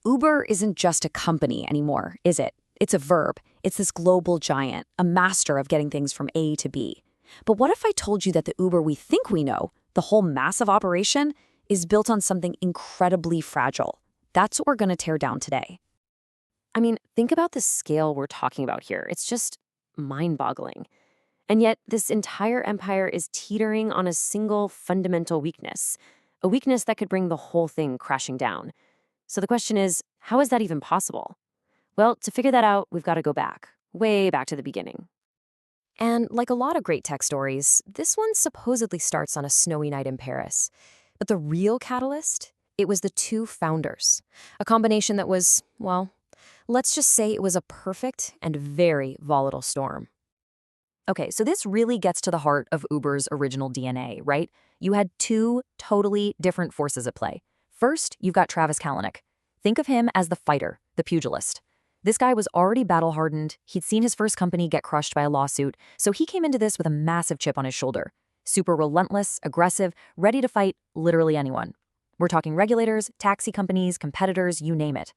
Uber isn't just a company anymore, is it? It's a verb. It's this global giant, a master of getting things from A to B. But what if I told you that the Uber we think we know, the whole massive operation, is built on something incredibly fragile? That's what we're going to tear down today. I mean, think about the scale we're talking about here. It's just mind-boggling. And yet, this entire empire is teetering on a single fundamental weakness, a weakness that could bring the whole thing crashing down. So the question is, how is that even possible? Well, to figure that out, we've got to go back, way back to the beginning. And like a lot of great tech stories, this one supposedly starts on a snowy night in Paris. But the real catalyst? It was the two founders. A combination that was, well, let's just say it was a perfect and very volatile storm. Okay, so this really gets to the heart of Uber's original DNA, right? You had two totally different forces at play. First, you've got Travis Kalanick. Think of him as the fighter, the pugilist. This guy was already battle-hardened, he'd seen his first company get crushed by a lawsuit, so he came into this with a massive chip on his shoulder. Super relentless, aggressive, ready to fight literally anyone. We're talking regulators, taxi companies, competitors, you name it.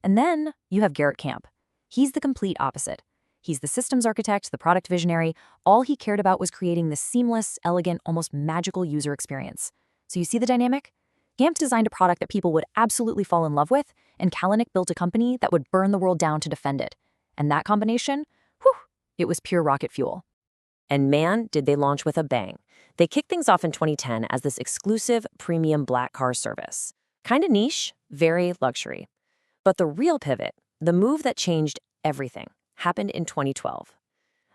And then you have Garrett Camp. He's the complete opposite. He's the systems architect, the product visionary. All he cared about was creating this seamless, elegant, almost magical user experience. So you see the dynamic? Camp designed a product that people would absolutely fall in love with, and Kalanick built a company that would burn the world down to defend it. And that combination, it was pure rocket fuel. And man, did they launch with a bang. They kicked things off in 2010 as this exclusive premium black car service. Kinda niche, very luxury. But the real pivot, the move that changed everything, happened in 2012.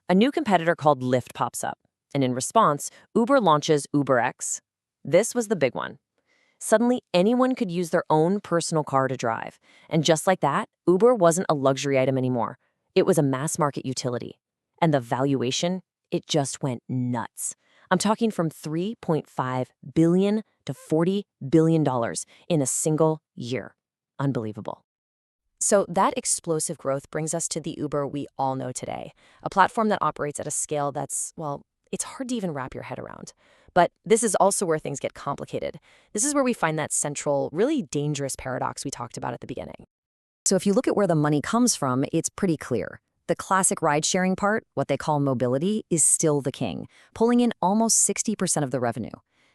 A new competitor called Lyft pops up, and in response, Uber launches UberX. This was the big one. Suddenly, anyone could use their own personal car to drive. And just like that, Uber wasn't a luxury item anymore. It was a mass market utility. And the valuation, it just went nuts. I'm talking from $3.5 billion to $40 billion in a single year. Unbelievable. So that explosive growth brings us to the Uber we all know today, a platform that operates at a scale that's, well, it's hard to even wrap your head around. But this is also where things get complicated. This is where we find that central, really dangerous paradox we talked about at the beginning. So if you look at where the money comes from, it's pretty clear. The classic ride-sharing part, what they call mobility, is still the king, pulling in almost 60% of the revenue.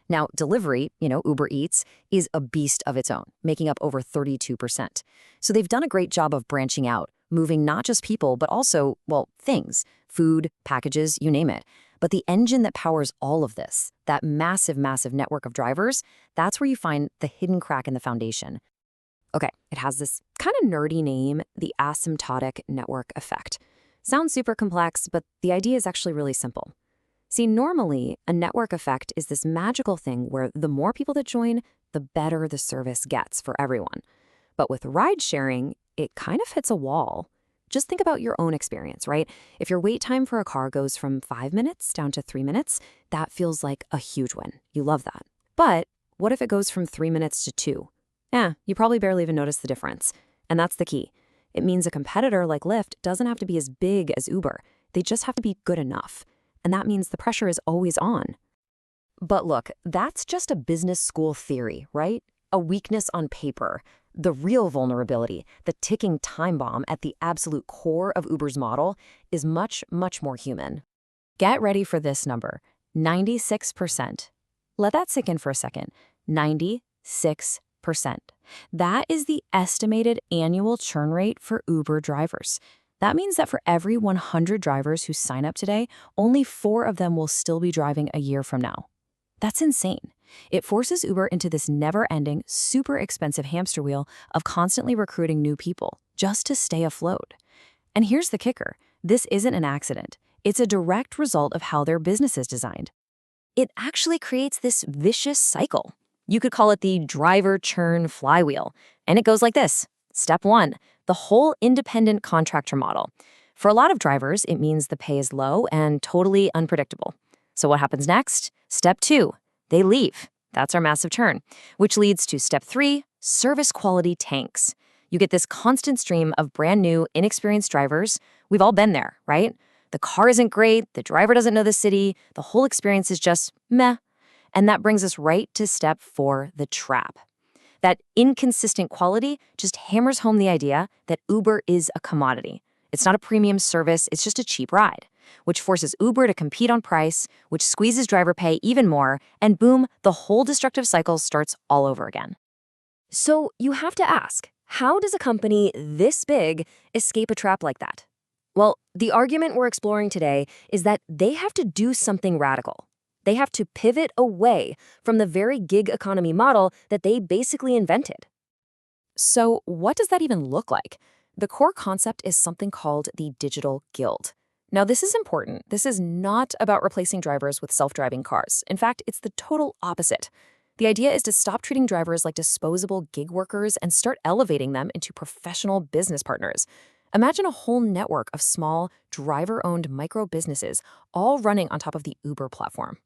Now, delivery, Uber Eats, is a beast of its own, making up over 32%. So they've done a great job of branching out, moving not just people, but also, well, things, food, packages, you name it. But the engine that powers all of this, that massive, massive network of drivers, that's where you find the hidden crack in the foundation. Okay, it has this kind of nerdy name, the asymptotic network effect. Sounds super complex, but the idea is actually really simple. See, normally, a network effect is this magical thing where the more people that join, the better the service gets for everyone. But with ride sharing, it kind of hits a wall. Just think about your own experience, right? If your wait time for a car goes from 5 minutes down to 3 minutes, that feels like a huge win. You love that. But what if it goes from 3 minutes to 2? You probably barely even notice the difference. And that's the key. It means a competitor like Lyft doesn't have to be as big as Uber. They just have to be good enough. And that means the pressure is always on. But look, that's just a business school theory, right? A weakness on paper. The real vulnerability, the ticking time bomb at the absolute core of Uber's model, is much, much more human. Get ready for this number, 96%. Let that sink in for a second. 96%. That is the estimated annual churn rate for Uber drivers. That means that for every 100 drivers who sign up today, only 4 of them will still be driving a year from now. That's insane. It forces Uber into this never-ending, super expensive hamster wheel of constantly recruiting new people just to stay afloat. And here's the kicker. This isn't an accident. It's a direct result of how their business is designed. It actually creates this vicious cycle. You could call it the driver churn flywheel. And it goes like this. Step 1, the whole independent contractor model. For a lot of drivers, it means the pay is low and totally unpredictable. So what happens next? Step 2, they leave. That's our massive churn, which leads to step 3, service quality tanks. You get this constant stream of brand new, inexperienced drivers. We've all been there, right? The car isn't great, the driver doesn't know the city, the whole experience is just meh. And that brings us right to step 4, the trap. That inconsistent quality just hammers home the idea that Uber is a commodity. It's not a premium service, it's just a cheap ride, which forces Uber to compete on price, which squeezes driver pay even more, and boom, the whole destructive cycle starts all over again. So you have to ask, how does a company this big escape a trap like that? Well, the argument we're exploring today is that they have to do something radical. They have to pivot away from the very gig economy model that they basically invented. So what does that even look like? The core concept is something called the digital guild. Now, this is important. This is not about replacing drivers with self-driving cars. In fact, it's the total opposite. The idea is to stop treating drivers like disposable gig workers and start elevating them into professional business partners. Imagine a whole network of small, driver-owned micro businesses all running on top of the Uber platform.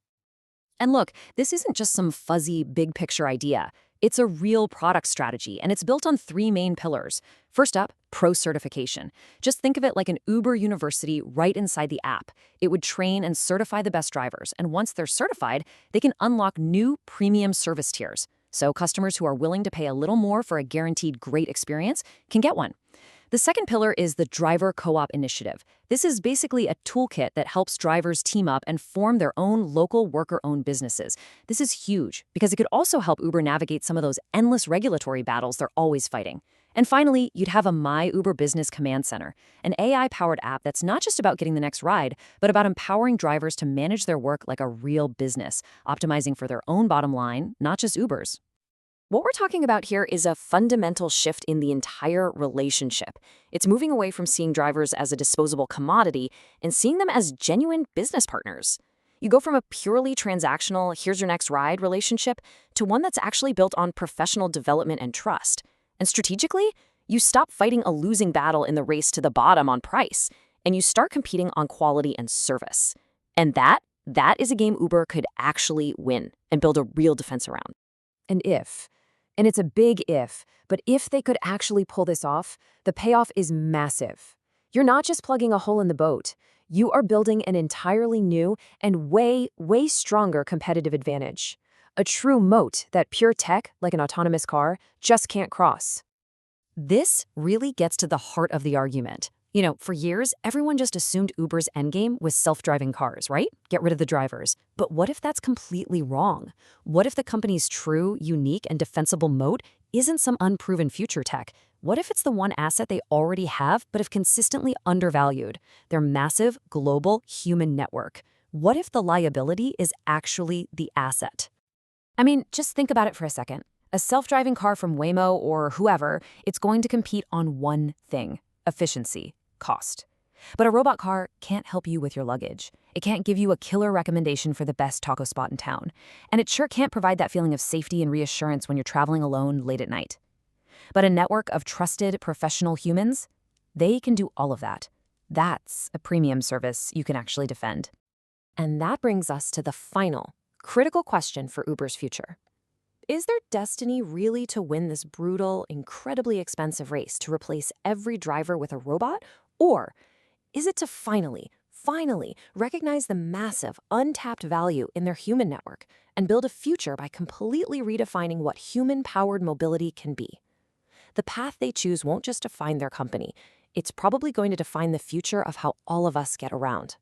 And look, this isn't just some fuzzy, big-picture idea. It's a real product strategy, and it's built on three main pillars. First up, pro certification. Just think of it like an Uber university right inside the app. It would train and certify the best drivers, and once they're certified, they can unlock new premium service tiers. So customers who are willing to pay a little more for a guaranteed great experience can get one. The second pillar is the driver co-op initiative. This is basically a toolkit that helps drivers team up and form their own local worker-owned businesses. This is huge because it could also help Uber navigate some of those endless regulatory battles they're always fighting. And finally, you'd have a My Uber Business Command Center, an AI-powered app that's not just about getting the next ride, but about empowering drivers to manage their work like a real business, optimizing for their own bottom line, not just Uber's. What we're talking about here is a fundamental shift in the entire relationship. It's moving away from seeing drivers as a disposable commodity and seeing them as genuine business partners. You go from a purely transactional, here's your next ride relationship to one that's actually built on professional development and trust. And strategically, you stop fighting a losing battle in the race to the bottom on price, and you start competing on quality and service. And that is a game Uber could actually win and build a real defense around. And it's a big if, but if they could actually pull this off, the payoff is massive. You're not just plugging a hole in the boat. You are building an entirely new and way stronger competitive advantage. A true moat that pure tech, like an autonomous car, just can't cross. This really gets to the heart of the argument. You know, for years, everyone just assumed Uber's endgame was self-driving cars, right? Get rid of the drivers. But what if that's completely wrong? What if the company's true, unique, and defensible moat isn't some unproven future tech? What if it's the one asset they already have but have consistently undervalued? Their massive, global, human network. What if the liability is actually the asset? I mean, just think about it for a second. A self-driving car from Waymo or whoever, it's going to compete on one thing: efficiency, cost. But a robot car can't help you with your luggage. It can't give you a killer recommendation for the best taco spot in town. And it sure can't provide that feeling of safety and reassurance when you're traveling alone late at night. But a network of trusted, professional humans, they can do all of that. That's a premium service you can actually defend. And that brings us to the final, critical question for Uber's future. Is their destiny really to win this brutal, incredibly expensive race to replace every driver with a robot? Or is it to finally recognize the massive, untapped value in their human network and build a future by completely redefining what human-powered mobility can be? The path they choose won't just define their company. It's probably going to define the future of how all of us get around.